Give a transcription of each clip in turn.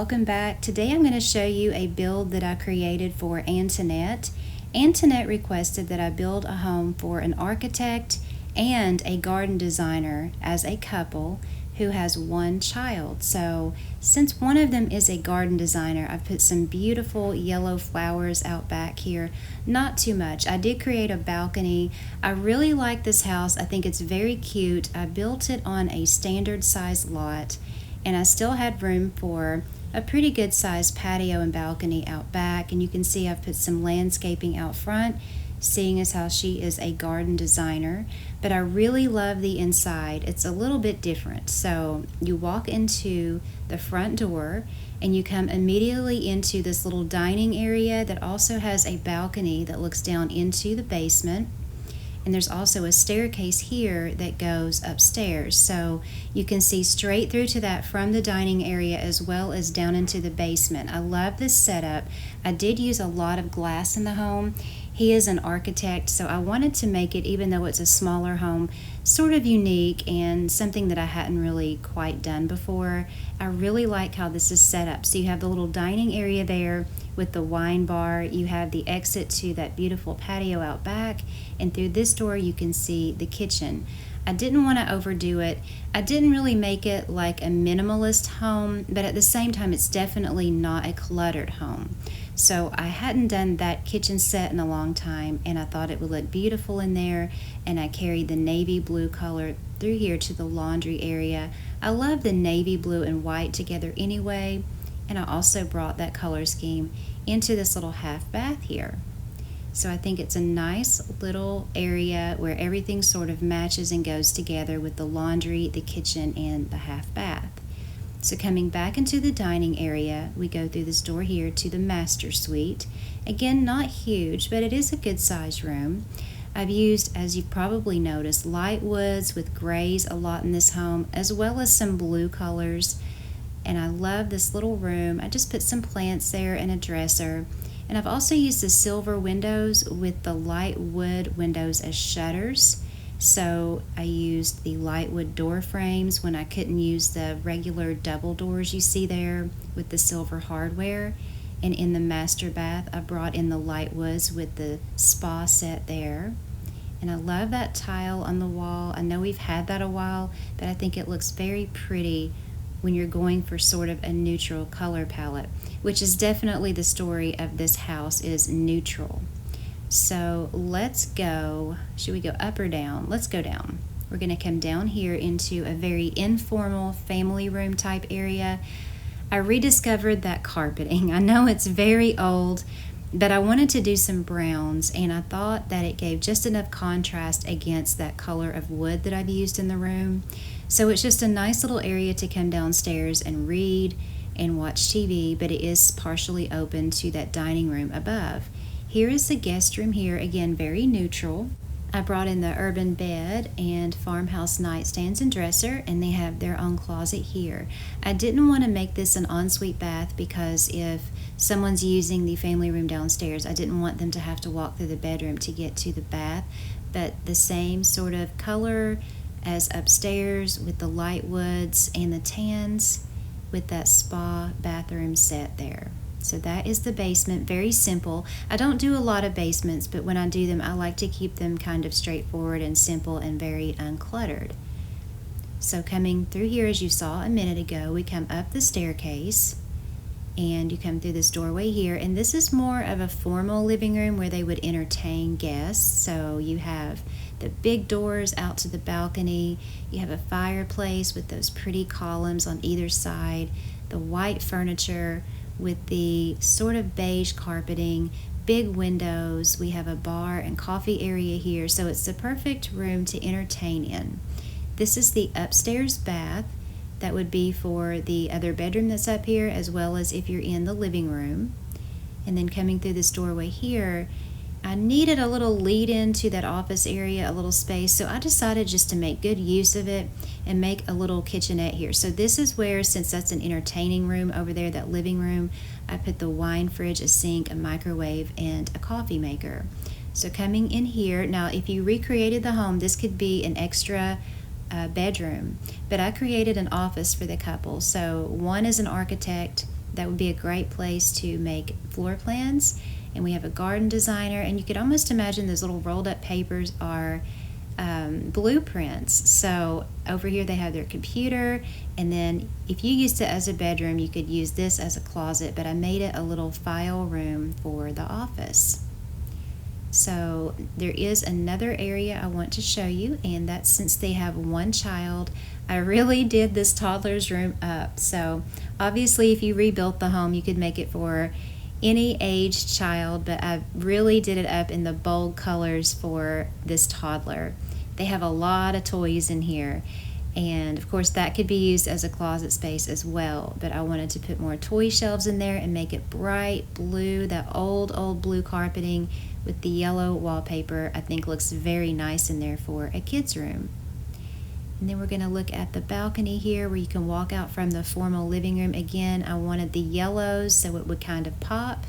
welcome back. Today I'm going to show you a build that I created for Antoinette. Antoinette requested that I build a home for an architect and a garden designer as a couple who has one child. So since one of them is a garden designer, I've put some beautiful yellow flowers out back here. Not too much. I did create a balcony. I really like this house. I think it's very cute. I built it on a standard size lot, and I still had room for a pretty good sized patio and balcony out back. And you can see I've put some landscaping out front, seeing as how she is a garden designer. But I really love the inside. It's a little bit different. So you walk into the front door and you come immediately into this little dining area that also has a balcony that looks down into the basement. And there's also a staircase here that goes upstairs. So you can see straight through to that from the dining area as well as down into the basement. I love this setup. I did use a lot of glass in the home. He is an architect, so I wanted to make it, even though it's a smaller home, sort of unique and something that I hadn't really quite done before. I really like how this is set up. So you have the little dining area there with the wine bar. You have the exit to that beautiful patio out back, and through this door you can see the kitchen. I didn't want to overdo it. I didn't really make it like a minimalist home, but at the same time it's definitely not a cluttered home. So I hadn't done that kitchen set in a long time, and I thought it would look beautiful in there, and I carried the navy blue color through here to the laundry area. I love the navy blue and white together anyway, and I also brought that color scheme into this little half bath here. So I think it's a nice little area where everything sort of matches and goes together with the laundry, the kitchen, and the half bath. So coming back into the dining area, we go through this door here to the master suite. Again, not huge, but it is a good size room. I've used, as you've probably noticed, light woods with grays a lot in this home, as well as some blue colors. And I love this little room. I just put some plants there and a dresser. And I've also used the silver windows with the light wood windows as shutters. So I used the light wood door frames when I couldn't use the regular double doors you see there with the silver hardware. And in the master bath, I brought in the light woods with the spa set there. And I love that tile on the wall. I know we've had that a while, but I think it looks very pretty when you're going for sort of a neutral color palette, which is definitely the story of this house, is neutral. So let's go, should we go up or down? Let's go down. We're going to come down here into a very informal family room type area. I rediscovered that carpeting. I know it's very old, but I wanted to do some browns, and I thought that it gave just enough contrast against that color of wood that I've used in the room. So it's just a nice little area to come downstairs and read and watch TV, but it is partially open to that dining room above. Here is the guest room here, again, very neutral. I brought in the urban bed and farmhouse nightstands and dresser, and they have their own closet here. I didn't want to make this an ensuite bath because if someone's using the family room downstairs, I didn't want them to have to walk through the bedroom to get to the bath, but the same sort of color as upstairs with the light woods and the tans with that spa bathroom set there. So that is the basement, very simple. I don't do a lot of basements, but when I do them, I like to keep them kind of straightforward and simple and very uncluttered. So coming through here, as you saw a minute ago, we come up the staircase and you come through this doorway here, and this is more of a formal living room where they would entertain guests. So you have the big doors out to the balcony, you have a fireplace with those pretty columns on either side, the white furniture with the sort of beige carpeting, big windows. We have a bar and coffee area here, so it's the perfect room to entertain in. This is the upstairs bath. That would be for the other bedroom that's up here, as well as if you're in the living room. And then coming through this doorway here, I needed a little lead in to that office area, a little space, so I decided just to make good use of it and make a little kitchenette here. So this is where, since that's an entertaining room over there, that living room, I put the wine fridge, a sink, a microwave, and a coffee maker. So coming in here, now if you recreated the home, this could be an extra bedroom, but I created an office for the couple. So one is an architect that would be a great place to make floor plans. And we have a garden designer, and you could almost imagine those little rolled up papers are blueprints. So over here they have their computer, and then if you used it as a bedroom, you could use this as a closet, but I made it a little file room for the office. So there is another area I want to show you, and that's since they have one child, I really did this toddler's room up. So obviously if you rebuilt the home, you could make it for any aged child, but I really did it up in the bold colors for this toddler. They have a lot of toys in here, and of course that could be used as a closet space as well, but I wanted to put more toy shelves in there and make it bright blue. That old blue carpeting with the yellow wallpaper I think looks very nice in there for a kid's room. And then we're going to look at the balcony here where you can walk out from the formal living room. Again, I wanted the yellows so it would kind of pop.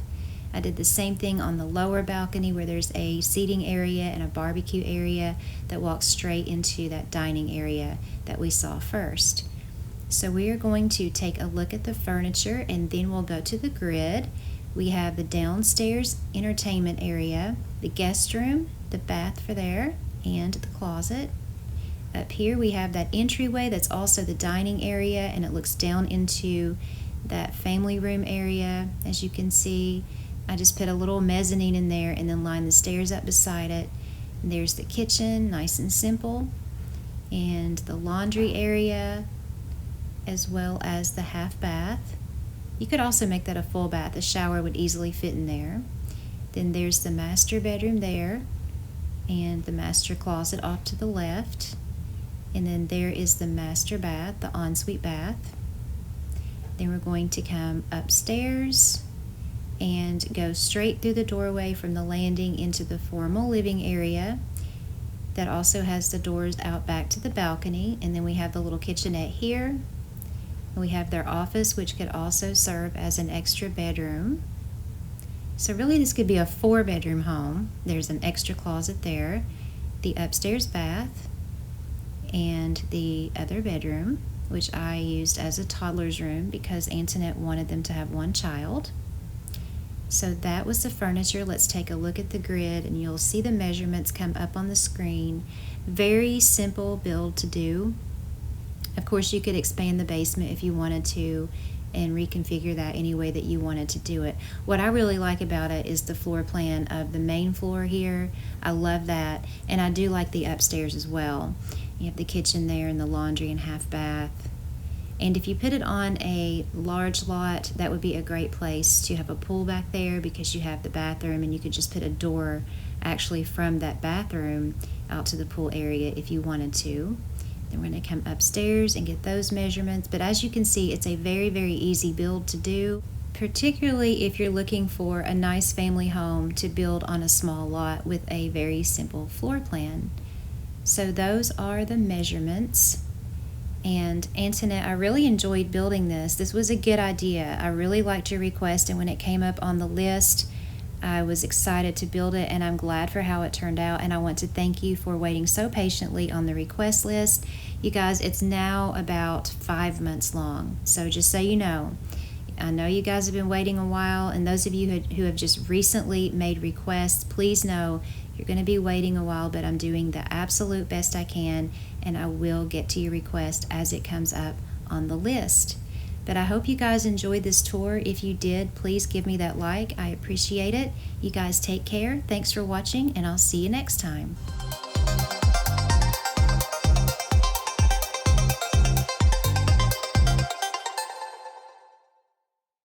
I did the same thing on the lower balcony where there's a seating area and a barbecue area that walks straight into that dining area that we saw first. So we are going to take a look at the furniture, and then we'll go to the grid. We have the downstairs entertainment area, the guest room, the bath for there, and the closet. Up here we have that entryway that's also the dining area, and it looks down into that family room area. As you can see, I just put a little mezzanine in there and then lined the stairs up beside it. And there's the kitchen, nice and simple, and the laundry area, as well as the half bath. You could also make that a full bath. A shower would easily fit in there. Then there's the master bedroom there, and the master closet off to the left. And then there is the master bath, the ensuite bath. Then we're going to come upstairs and go straight through the doorway from the landing into the formal living area that also has the doors out back to the balcony. And then we have the little kitchenette here. We have their office, which could also serve as an extra bedroom. So really this could be a 4-bedroom home. There's an extra closet there, the upstairs bath, and the other bedroom, which I used as a toddler's room because Antoinette wanted them to have one child. So that was the furniture. Let's take a look at the grid, and you'll see the measurements come up on the screen. Very simple build to do. Of course, you could expand the basement if you wanted to and reconfigure that any way that you wanted to do it. What I really like about it is the floor plan of the main floor here. I love that, and I do like the upstairs as well. You have the kitchen there and the laundry and half bath. And if you put it on a large lot, that would be a great place to have a pool back there because you have the bathroom, and you could just put a door actually from that bathroom out to the pool area if you wanted to. Then we're going to come upstairs and get those measurements. But as you can see, it's a very, very easy build to do, particularly if you're looking for a nice family home to build on a small lot with a very simple floor plan. So those are the measurements. And Antoinette, I really enjoyed building this. This was a good idea. I really liked your request, and when it came up on the list, I was excited to build it, and I'm glad for how it turned out. And I want to thank you for waiting so patiently on the request list. You guys, it's now about 5 months long. So just so you know, I know you guys have been waiting a while, and those of you who have just recently made requests, please know you're going to be waiting a while, but I'm doing the absolute best I can, and I will get to your request as it comes up on the list. But I hope you guys enjoyed this tour. If you did, please give me that like. I appreciate it. You guys take care. Thanks for watching, and I'll see you next time.